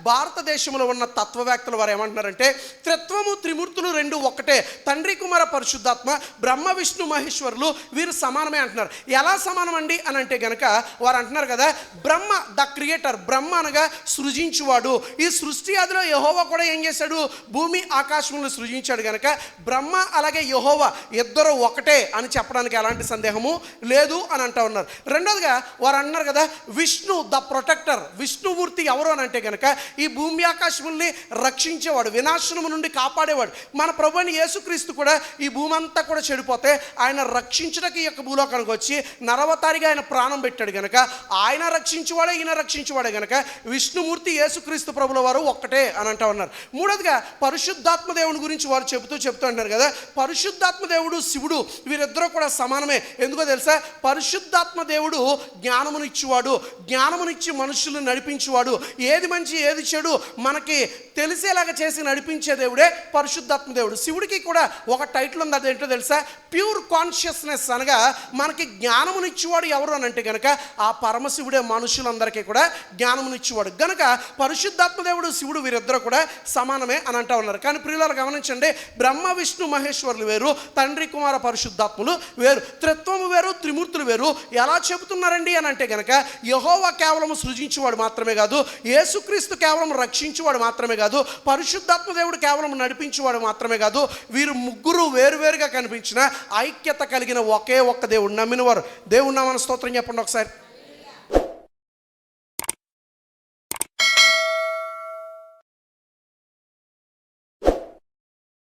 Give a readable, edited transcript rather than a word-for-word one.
భారతదేశంలో ఉన్న తత్వవేత్తలు వారు ఏమంటున్నారంటే త్రిత్వము త్రిమూర్తులు రెండు ఒక్కటే, తండ్రి కుమార పరిశుద్ధాత్మ బ్రహ్మ విష్ణు మహేశ్వరులు వీరు సమానమే అంటున్నారు. ఎలా సమానం అండి అని అంటే గనక వారు అంటున్నారు కదా, బ్రహ్మ ద క్రియేటర్, బ్రహ్మ అనగా సృజించువాడు. ఈ సృష్టి ఆదిలో యెహోవా కూడా ఏం చేశాడు, భూమి ఆకాశములను సృజించాడు గనక బ్రహ్మ అలాగే యెహోవా ఇద్దరు ఒకటే అని చెప్పడానికి ఎలాంటి సందేహము లేదు అని అంటూ ఉన్నారు. రెండోదిగా వారు అన్నారు కదా, విష్ణు ద ప్రొటెక్టర్, విష్ణుమూర్తి ఎవరు అని అంటే గనక ఈ భూమి ఆకాశముల్ని రక్షించేవాడు, వినాశనము నుండి కాపాడేవాడు. మన ప్రభువైన యేసుక్రీస్తు కూడా ఈ భూమి అంతా కూడా చెడిపోతే ఆయన రక్షించడానికి ఈ యొక్క భూలోకానికి వచ్చి నరవతారిగా ఆయన ప్రాణం పెట్టాడు గనక ఆయన రక్షించేవాడే, ఈయన రక్షించేవాడే గనక విష్ణుమూర్తి యేసుక్రీస్తు ప్రభుల వారు ఒక్కటే అని అంటూ ఉన్నారు. మూడోదిగా పరిశుద్ధాత్మ దేవుని గురించి వారు చెబుతూ అంటారు కదా, పరిశుద్ధాత్మ దేవుడు శివుడు వీరిద్దరూ కూడా సమానమే. ఎందుకో తెలుసా, పరిశుద్ధాత్మ దేవుడు జ్ఞానమునిచ్చేవాడు, జ్ఞానమునిచ్చి మనుషులను నడిపించేవాడు, ఏది మంచి ఏది చెడు మనకి తెలిసేలాగా చేసి నడిపించే దేవుడే పరిశుద్ధాత్మ దేవుడు. శివుడికి కూడా ఒక టైటిల్ ఉంది, అదేంటో తెలుసా, ప్యూర్ కాన్షియస్నెస్, అనగా మనకి జ్ఞానమునిచ్చేవాడు ఎవరు అని అంటే కనుక ఆ పరమశివుడే మనుషులందరికీ కూడా జ్ఞానమునిచ్చేవాడు. కనుక పరిశుద్ధాత్మ దేవుడు శివుడు వీరిద్దరూ కూడా సమానమే అని అంటూ ఉన్నారు. కానీ ప్రియులారా గమనించండి, బ్రహ్మ విష్ణు మహేశ్వరులు వేరు, తండ్రి కుమార పరిశుద్ధాత్ములు వేరు, త్రిత్వము వేరు, త్రిమూర్తులు వేరు. ఎలా చెబుతున్నారండి అని అంటే కనుక యెహోవా కేవలం సృజించేవాడు మాత్రమే కాదు, యేసుక్రీస్తు కేవలం రక్షించేవాడు మాత్రమే కాదు, పరిశుద్ధాత్మ దేవుడు కేవలం నడిపించేవాడు మాత్రమే కాదు, వీరు ముగ్గురు వేరువేరుగా కనిపించిన ఐక్యత కలిగిన ఒకే ఒక్క దేవుడు నమ్మిన వారు. దేవుని నామమున స్తోత్రం చెప్పండి ఒకసారి.